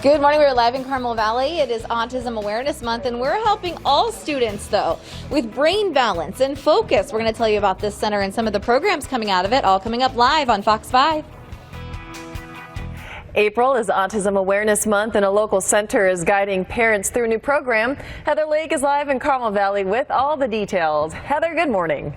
Good morning. We're live in Carmel Valley. It is Autism Awareness Month, and we're helping all students, though, with brain balance and focus. We're going to tell you about this center and some of the programs coming out of it, all coming up live on Fox 5. April is Autism Awareness Month, and a local center is guiding parents through a new program. Heather Lake is live in Carmel Valley with all the details. Heather, good morning.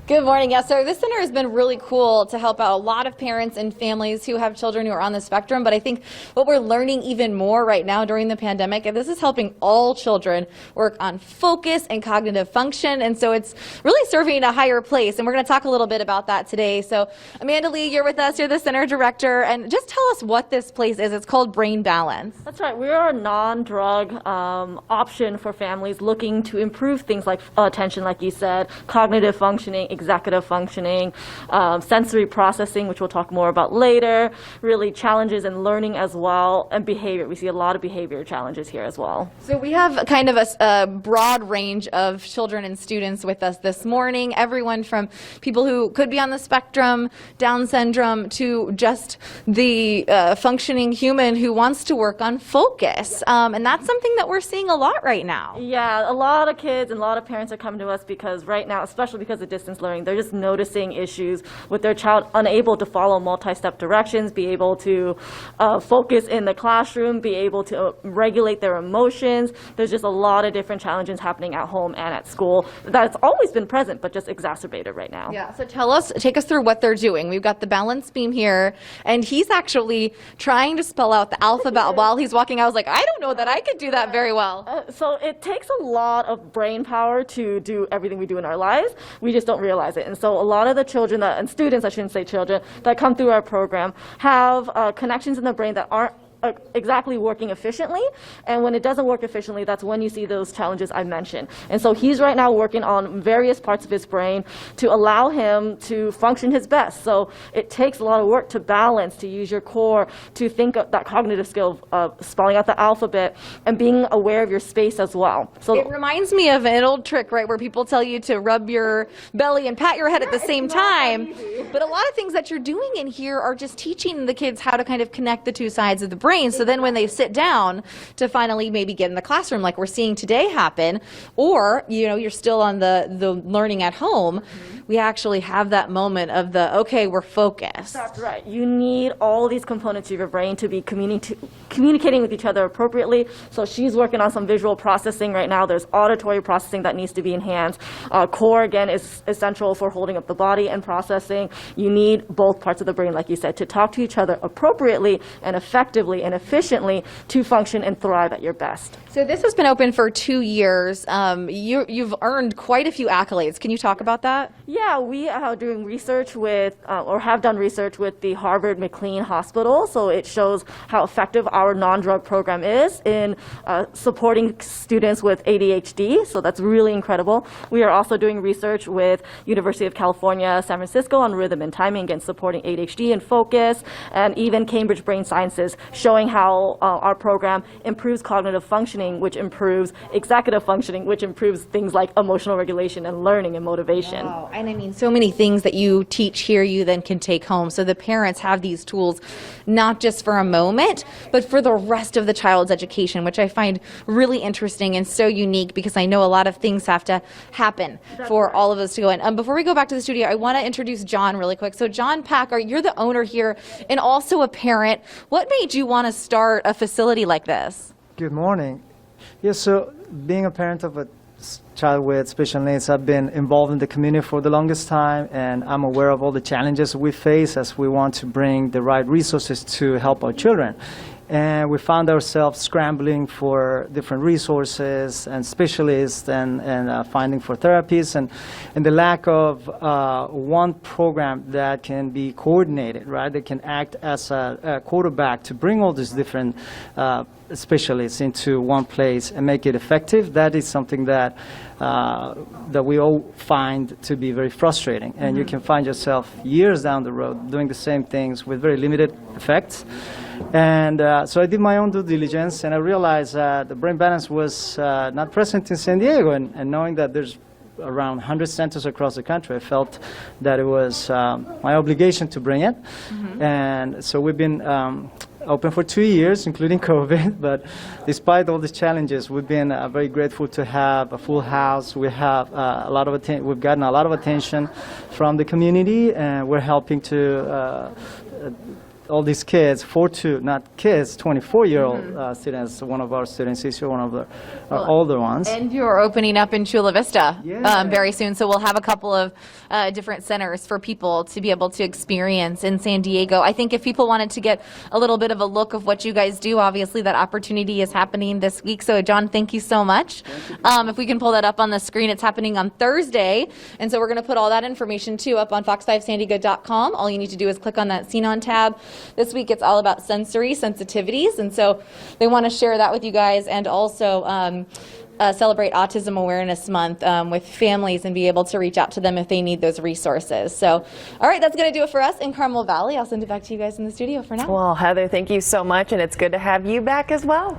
Good morning. Yes, so this center has been really cool to help out a lot of parents and families who have children who are on the spectrum. But I think what we're learning even more right now during the pandemic, and this is helping all children work on focus and cognitive function. And so it's really serving a higher place. And we're going to talk a little bit about that today. So Amanda Lee, you're with us. You're the center director. And just tell us what this place is. It's called Brain Balance. That's right. We are a non-drug option for families looking to improve things like attention, like you said, cognitive functioning, executive functioning, sensory processing, which we'll talk more about later, really challenges in learning as well, and behavior. We see a lot of behavior challenges here as well. So we have kind of a broad range of children and students with us this morning, everyone from people who could be on the spectrum, Down syndrome, to just the functioning human who wants to work on focus. And that's something that we're seeing a lot right now. Yeah, a lot of kids and a lot of parents are coming to us because right now, especially because of distance learning, they're just noticing issues with their child unable to follow multi-step directions, be able to focus in the classroom, be able to regulate their emotions. There's just a lot of different challenges happening at home and at school that's always been present, but just exacerbated right now. Yeah, so take us through what they're doing. We've got the balance beam here, and he's actually trying to spell out the alphabet while he's walking. I was like, I don't know that I could do that very well. So it takes a lot of brain power to do everything we do in our lives. We just don't realize it. And so a lot of the children and students, I shouldn't say children, that come through our program have connections in the brain that aren't exactly working efficiently, and when it doesn't work efficiently, that's when you see those challenges I mentioned. And so he's right now working on various parts of his brain to allow him to function his best. So it takes a lot of work to balance, to use your core, to think of that cognitive skill of spelling out the alphabet and being aware of your space as well. So it reminds me of an old trick, right, where people tell you to rub your belly and pat your head at the same time. But a lot of things that you're doing in here are just teaching the kids how to kind of connect the two sides of the brain. So then when they sit down to finally maybe get in the classroom like we're seeing today happen, or you're still on the learning at home, we actually have that moment of okay, we're focused. That's right. You need all these components of your brain to be communicating with each other appropriately. So she's working on some visual processing right now. There's auditory processing that needs to be enhanced. Core, again, is essential for holding up the body and processing. You need both parts of the brain, like you said, to talk to each other appropriately and effectively and efficiently to function and thrive at your best. So this has been open for 2 years. You've earned quite a few accolades. Can you talk about that? Yeah, we are doing research with, or have done research with the Harvard McLean Hospital. So it shows how effective our non-drug program is in supporting students with ADHD. So that's really incredible. We are also doing research with University of California, San Francisco on rhythm and timing, again supporting ADHD and focus, and even Cambridge Brain Sciences showing how our program improves cognitive functioning, which improves executive functioning, which improves things like emotional regulation and learning and motivation. Wow. And I mean, so many things that you teach here you then can take home. So the parents have these tools not just for a moment, but for the rest of the child's education, which I find really interesting and so unique because I know a lot of things have to happen for all of us to go in. Before we go back to the studio, I want to introduce John really quick. So John Packer, you're the owner here and also a parent. What made you want to start a facility like this? Good morning. Yes, so being a parent of a child with special needs, I've been involved in the community for the longest time, and I'm aware of all the challenges we face as we want to bring the right resources to help our children. And we found ourselves scrambling for different resources and specialists and finding for therapists and the lack of one program that can be coordinated, right? That can act as a quarterback to bring all these different specialists into one place and make it effective. That is something that we all find to be very frustrating. And you can find yourself years down the road doing the same things with very limited effects. And so I did my own due diligence, and I realized that the Brain Balance was not present in San Diego, and knowing that there's around 100 centers across the country, I felt that it was my obligation to bring it. And so we've been open for 2 years, including COVID. But despite all the challenges, we've been very grateful to have a full house. We have we've gotten a lot of attention from the community, and we're helping to all these kids, 24-year-old students. One of our students is one of the older ones. And you're opening up in Chula Vista Yeah. very soon, so we'll have a couple of different centers for people to be able to experience in San Diego. I think if people wanted to get a little bit of a look of what you guys do, obviously that opportunity is happening this week. So John, thank you so much. If we can pull that up on the screen, it's happening on Thursday, and so we're going to put all that information too up on fox5sandiego.com. All you need to do is click on that Scene On tab. This week it's all about sensory sensitivities, and so they want to share that with you guys, and also celebrate Autism Awareness Month with families and be able to reach out to them if they need those resources. So, all right, that's going to do it for us in Carmel Valley. I'll send it back to you guys in the studio for now. Well, Heather, thank you so much, and it's good to have you back as well.